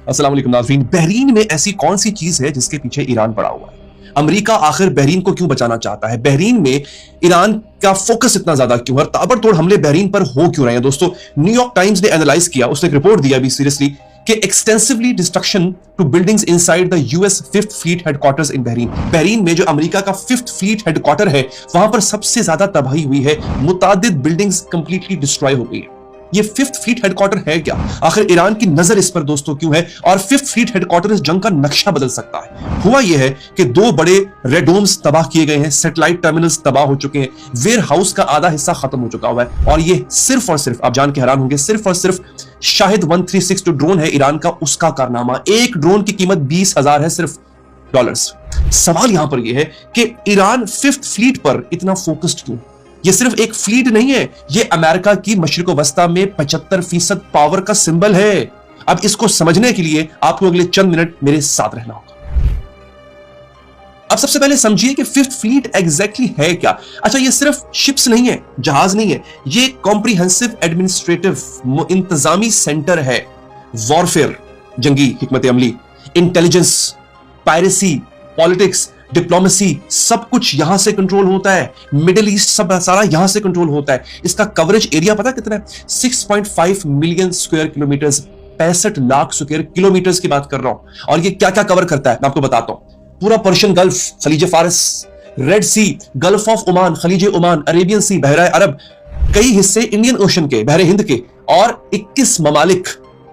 अस्सलाम वालेकुम नाज़रीन। बहरीन में ऐसी कौन सी चीज है जिसके पीछे ईरान पड़ा हुआ है? अमेरिका आखिर बहरीन को क्यों बचाना चाहता है? बहरीन में ईरान का फोकस इतना ज्यादा क्यों है? ताबड़तोड़ हमले बहरीन पर हो क्यों रहे हैं? दोस्तों, न्यूयॉर्क टाइम्स ने एनालाइज किया, उसने एक रिपोर्ट दिया अभी सीरियसली कि extensively destruction to buildings inside the US fifth fleet headquarters in Bahrain. Bahrain में जो अमेरिका का फिफ्थ फ्लीट हेडक्वार्टर है, वहां पर सबसे ज्यादा तबाही हुई है। मुतादिद बिल्डिंग्स कंप्लीटली डिस्ट्रॉय हो गई है। ये फिफ्थ फ्लीट हेडक्वार्टर है क्या? आखिर ईरान की नजर इस पर दोस्तों क्यों है? और फिफ्थ फ्लीट हेडक्वार्टर इस जंग का नक्शा बदल सकता है। हुआ यह है कि दो बड़े रेड डोम्स तबाह किए गए हैं, सैटेलाइट टर्मिनल्स तबाह हो चुके हैं, वेयर हाउस का आधा हिस्सा खत्म हो चुका हुआ है। और ये सिर्फ और सिर्फ, आप जान के हैरान होंगे, सिर्फ और सिर्फ शाहिद 136 जो ड्रोन है ईरान का, उसका कारनामा। एक ड्रोन की कीमत 20,000 है, सिर्फ डॉलर्स। सवाल यहां पर यह है कि ईरान फिफ्थ फ्लीट पर इतना फोकस्ड क्यों? ये सिर्फ एक फ्लीट नहीं है, ये अमेरिका की मशरिक वस्ता में 75% पावर का सिंबल है। अब इसको समझने के लिए आपको अगले चंद मिनट मेरे साथ रहना होगा। अब सबसे पहले समझिए कि फिफ्थ फ्लीट एग्जैक्टली है क्या। अच्छा, ये सिर्फ शिप्स नहीं है, जहाज नहीं है, ये कॉम्प्रिहेंसिव एडमिनिस्ट्रेटिव इंतजामी सेंटर है। वॉरफेयर, जंगी हिकमत अमली, इंटेलिजेंस, पायरेसी, पॉलिटिक्स, डिप्लोमेसी, सब कुछ यहां से कंट्रोल होता है। मिडिल ईस्ट सब सारा यहां से कंट्रोल होता है। इसका कवरेज एरिया पता कितना है? 6.5 million square kilometres, 65 lakh square kilometres की बात कर रहा हूं। और ये क्या क्या कवर करता है मैं आपको बताता हूं। पूरा पर्शियन गल्फ, खलीज फारस, Red Sea, Gulf of Oman, खलीज ओमान, अरेबियन सी, बहरा अरब, कई हिस्से इंडियन ओशन के, बहरे हिंद के, और 21 ममालिक।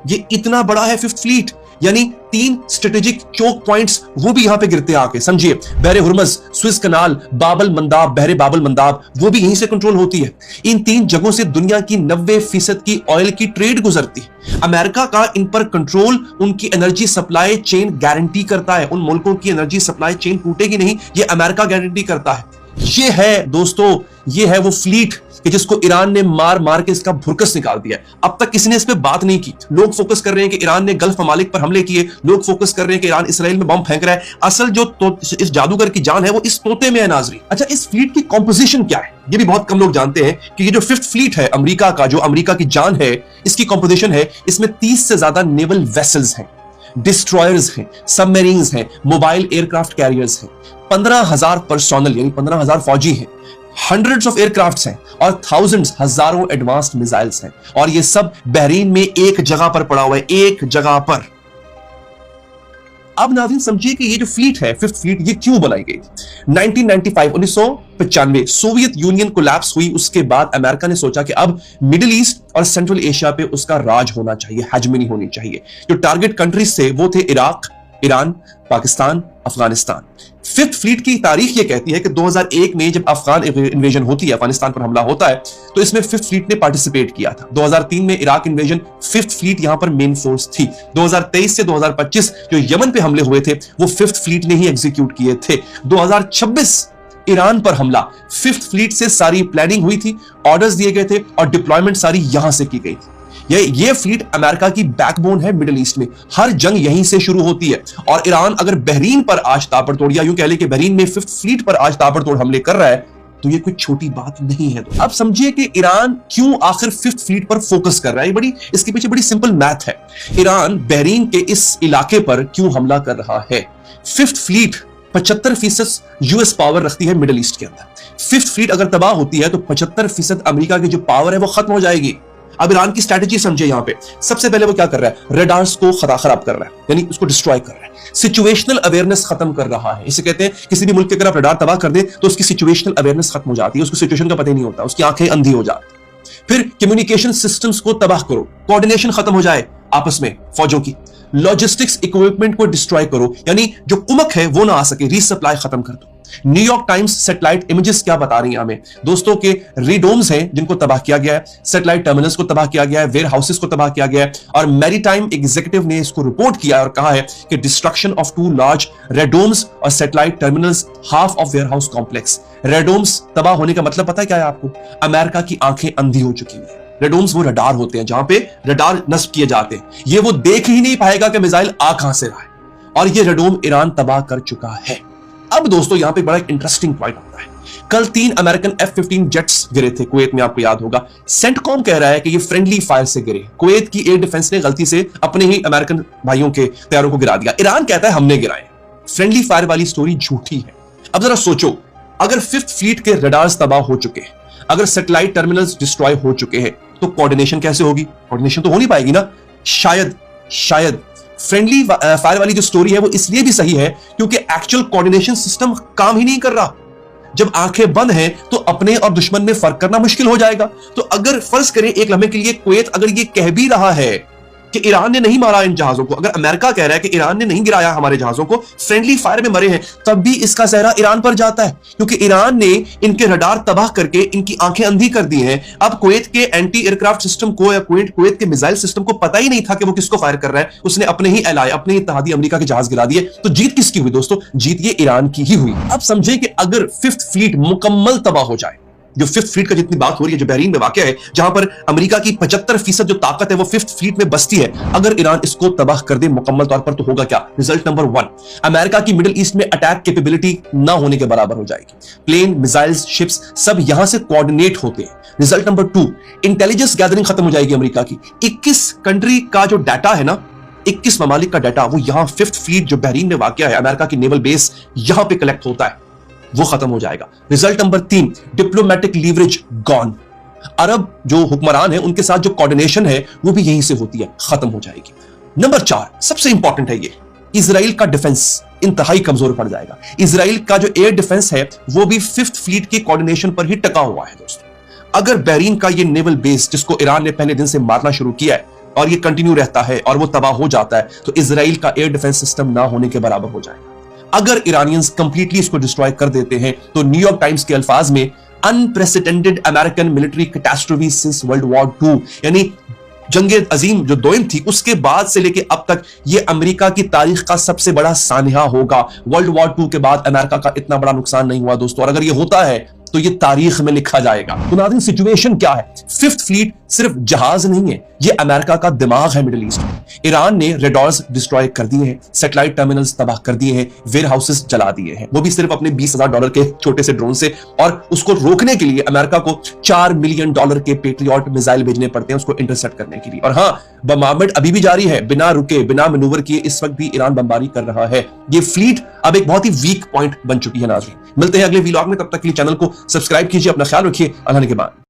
ये इतना बड़ा है फिफ्थ फ्लीट, यानी 3 स्ट्रेटेजिक चोक पॉइंट्स वो भी यहां पे गिरते हैं आके। समझिए, बहरे हुर्मज, स्विस कनाल, बाबल मंदाब, बहरे बाबल मंदाब, वो भी यहीं से कंट्रोल होती है। इन 3 जगहों से दुनिया की 90% की ऑयल की ट्रेड गुजरती है। अमेरिका का इन पर कंट्रोल उनकी एनर्जी सप्लाई चेन गारंटी करता है। उन मुल्कों की एनर्जी सप्लाई चेन टूटेगी नहीं, ये अमेरिका गारंटी करता है। ये है दोस्तों, ये है वो फ्लीट कि जिसको ईरान ने मार मार के इसका भुरकस निकाल दिया। अब तक किसी ने इस पे बात नहीं की। लोग फोकस कर रहे हैं कि ईरान ने गल्फ ममालिक पर हमले किए, लोग फोकस कर रहे हैं कि ईरान इसराइल में बम फेंक रहा है। असल जो इस जादूगर की जान है वो इस तोते में है नाजरी। अच्छा, इस फ्लीट की कॉम्पोजिशन क्या है ये भी बहुत कम लोग जानते हैं कि ये जो फिफ्थ फ्लीट है अमेरिका का, जो अमेरिका की जान है, इसकी कॉम्पोजिशन है, इसमें 30 से ज्यादा नेवल वेसल्स हैं, डिस्ट्रॉयर्स हैं, सबमरीन्स हैं, मोबाइल एयरक्राफ्ट कैरियर्स हैं, 15,000 पर्सोनल यानी 15,000 फौजी हैं, हंड्रेड्स ऑफ एयरक्राफ्ट्स हैं, और थाउजेंड्स, हजारों एडवांस्ड मिसाइल्स हैं। और ये सब बहरीन में एक जगह पर पड़ा हुआ है, एक जगह पर। अब नाज़रीन समझिए कि ये जो फ्लीट है, फिफ्थ फ्लीट, ये क्यों बनाई गई? 1995 सोवियत यूनियन कोलैप्स हुई। उसके बाद अमेरिका ने सोचा कि अब मिडिल ईस्ट और सेंट्रल एशिया पे उसका राज होना चाहिए, हेजेमनी होनी चाहिए। जो टारगेट कंट्रीज थे वो थे Iraq, Iran, Pakistan, Afghanistan. Fifth fleet की तारीख ये कहती है कि 2001 में जब अफगान इन्वेजन होती है, अफगानिस्तान पर हमला होता है, तो इसमें फिफ्थ फ्लीट ने पार्टिसिपेट किया था। 2003 में इराक इन्वेजन, फिफ्थ फ्लीट यहां पर मेन फोर्स थी। 2023 से 2025 जो यमन पे हमले हुए थे वो फिफ्थ फ्लीट ने ही एग्जीक्यूट किए थे। 2026 ईरान पर हमला, फिफ्थ फ्लीट से सारी प्लानिंग हुई थी, ऑर्डर्स दिए गए थे और डिप्लॉयमेंट सारी यहां से की गई थी। ये फ्लीट अमेरिका की बैकबोन है मिडिल ईस्ट में। हर जंग यहीं से शुरू होती है। और ईरान अगर बहरीन पर आज ताबड़तोड़, या यूं कह ले कि बहरीन में फिफ्थ फ्लीट पर आज ताबड़तोड़ हमले कर रहा है, तो ये कोई छोटी बात नहीं है। अब समझिए कि ईरान क्यों आखिर फिफ्थ फ्लीट पर फोकस कर रहा है। इसके पीछे बड़ी सिंपल मैथ है। ईरान बहरीन के इस इलाके पर क्यों हमला कर रहा है? फिफ्थ फ्लीट 75% यूएस पावर रखती है मिडिल ईस्ट के अंदर। फिफ्थ फ्लीट अगर तबाह होती है तो 75% अमेरिका की जो पावर है वो खत्म हो जाएगी। अब ईरान की स्ट्रैटेजी समझे। यहां पे सबसे पहले वो क्या कर रहा है? रडार्स को खराब कर रहा है, यानी उसको डिस्ट्रॉय कर रहा है। सिचुएशनल अवेयरनेस खत्म कर रहा है। इसे कहते हैं किसी भी मुल्क के अगर आप रडार तबाह कर दे तो उसकी सिचुएशनल अवेयरनेस खत्म हो जाती है, उसको सिचुएशन का पता ही नहीं होता, उसकी आंखें अंधी हो जाती। फिर कम्युनिकेशन सिस्टम्स को तबाह करो, कोऑर्डिनेशन खत्म हो जाए आपस में फौजों की। लॉजिस्टिक्स इक्विपमेंट को डिस्ट्रॉय करो, यानी जो कुमक है वो ना आ सके, रीसप्लाई खत्म कर दो। न्यूयॉर्क टाइम्स सैटेलाइट इमेजेस क्या बता रही हैं हमें दोस्तों के रेडोम्स हैं जिनको तबाह किया गया है, सैटेलाइट टर्मिनल्स को तबाह किया गया है, वेयर हाउसेस को तबाह किया गया है। और मैरीटाइम एग्जीक्यूटिव ने इसको रिपोर्ट किया और कहा है कि डिस्ट्रक्शन ऑफ 2 लार्ज रेडोम्स और satellite terminals, half of warehouse complex. Radomes तबाह होने का मतलब पता है क्या है आपको? अमेरिका की आंखें अंधी हो चुकी हैं। रेडोम्स वो रडार होते हैं जहां पे रडार नष्ट किए जाते हैं। ये वो देख ही नहीं पाएगा कि मिसाइल आ कहां से रहा है, और ये रेडोम ईरान तबाह कर चुका है। अब दोस्तों यहां पे बड़ा एक इंटरेस्टिंग पॉइंट आता है। कल 3 अमेरिकन F-15 जेट्स गिरे थे कुवैत में, आपको याद होगा। सेंटकॉम कह रहा है कि ये फ्रेंडली फायर से गिरे, कुवैत की एयर डिफेंस ने गलती से अपने ही अमेरिकन भाइयों के तैयारों को गिरा दिया। ईरान कहता है हमने गिराए। फ्रेंडली फायर वाली स्टोरी झूठी है। अब जरा सोचो, अगर 5th फ्लीट के रडार्स तबाह हो चुके हैं, अगर सैटेलाइट टर्मिनल्स डिस्ट्रॉय हो चुके हैं, तो कोऑर्डिनेशन कैसे होगी? कोऑर्डिनेशन तो हो नहीं पाएगी ना। शायद फ्रेंडली फायर वाली जो स्टोरी है वो इसलिए भी सही है क्योंकि एक्चुअल कोऑर्डिनेशन सिस्टम काम ही नहीं कर रहा। जब आंखें बंद हैं तो अपने और दुश्मन में फर्क करना मुश्किल हो जाएगा। तो अगर फर्ज करें एक लम्हे के लिए कुवैत अगर ये कह भी रहा है कि ईरान ने नहीं मारा इन जहाजों को, अगर अमेरिका कह रहा है कि ईरान ने नहीं गिराया हमारे जहाजों को, फ्रेंडली फायर में मरे हैं, तब भी इसका सेहरा ईरान पर जाता है क्योंकि ईरान ने इनके रडार तबाह करके इनकी आंखें अंधी कर दी हैं। अब कुवैत के एंटी एयरक्राफ्ट सिस्टम को या कुवैत के मिसाइल सिस्टम को पता ही नहीं था कि वो किसको फायर कर रहा है। उसने अपने ही एलाय, अपने इत्तेहादी अमेरिका के जहाज गिरा दिए। तो जीत किसकी हुई दोस्तों? जीत ये ईरान की ही हुई। अब समझे कि अगर 5th फ्लीट मुकम्मल तबाह हो जाए, जो 5th फ्लीट का जितनी बात हो रही है, जो बहरीन में वाक़या है, जहां पर अमेरिका की 75% जो ताकत है वो 5th फ्लीट में बसती है, अगर ईरान इसको तबाह कर दे मुकम्मल तौर पर, तो होगा क्या? रिजल्ट नंबर 1, अमेरिका की मिडिल ईस्ट में अटैक कैपेबिलिटी ना होने के बराबर हो जाएगी। प्लेन, मिसाइल्स, शिप्स सब यहां से कोऑर्डिनेट होते हैं। रिजल्ट नंबर 2, इंटेलिजेंस गैदरिंग खत्म हो जाएगी अमेरिका की। 21 कंट्री का जो डाटा है ना, 21 ममालिक का डाटा, वो यहां 5th फ्लीट जो बहरीन में वाक़या है, अमेरिका की नेवल बेस यहां पे कलेक्ट होता है, वो खत्म हो जाएगा। Result number 3, diplomatic leverage gone. अरब जो हुक्मरान है उनके साथ जो कोऑर्डिनेशन है वो भी यहीं से होती है, खत्म हो जाएगी। नंबर 4 सबसे इंपॉर्टेंट है, ये इजराइल का डिफेंस इंतहाई कमजोर पड़ जाएगा। इजराइल का जो एयर डिफेंस है वो भी 5th फ्लीट के कोऑर्डिनेशन पर ही टका हुआ है दोस्तों। अगर बहरीन का ये नेवल बेस, जिसको ईरान ने पहले दिन से मारना शुरू किया है, और ये कंटिन्यू रहता है और वो तबाह हो जाता है, तो इजराइल का एयर डिफेंस सिस्टम ना होने के बराबर हो जाएगा। अगर ईरानियंस कंप्लीटली इसको डिस्ट्रॉय कर देते हैं तो न्यूयॉर्क टाइम्स के अल्फाज में unprecedented American military catastrophe since world war 2, यानी जंग अजीम जो दोयम थी उसके बाद से लेके अब तक ये अमेरिका की तारीख का सबसे बड़ा सानहा होगा। वर्ल्ड वॉर 2 के बाद अमेरिका का इतना बड़ा नुकसान नहीं हुआ दोस्तों, और अगर ये होता है तो ये तारीख में लिखा जाएगा। तो नाज़रीन, सिचुएशन क्या है? 5th फ्लीट सिर्फ जहाज नहीं है, ये अमेरिका का दिमाग है मिडिल ईस्ट में। ईरान ने रेडार्स डिस्ट्रॉय कर दिए हैं, सैटेलाइट टर्मिनल्स तबाह कर दिए हैं, वेयर हाउसेस जला दिए हैं, वो भी सिर्फ अपने $20,000 के छोटे से ड्रोन से। और उसको रोकने के लिए अमेरिका को $4 मिलियन के पेट्रियट मिसाइल भेजने पड़ते हैं उसको इंटरसेप्ट करने के लिए। और हाँ, बमबार्डमेंट अभी भी जारी है, बिना रुके, बिना मैनूवर किए इस वक्त भी ईरान बमबारी कर रहा है। ये फ्लीट अब एक बहुत ही वीक पॉइंट बन चुकी है। नाज़रीन, मिलते हैं अगले व्लॉग में, तब तक के लिए चैनल को सब्सक्राइब कीजिए, अपना ख्याल रखिए, अल्लाह के बाद।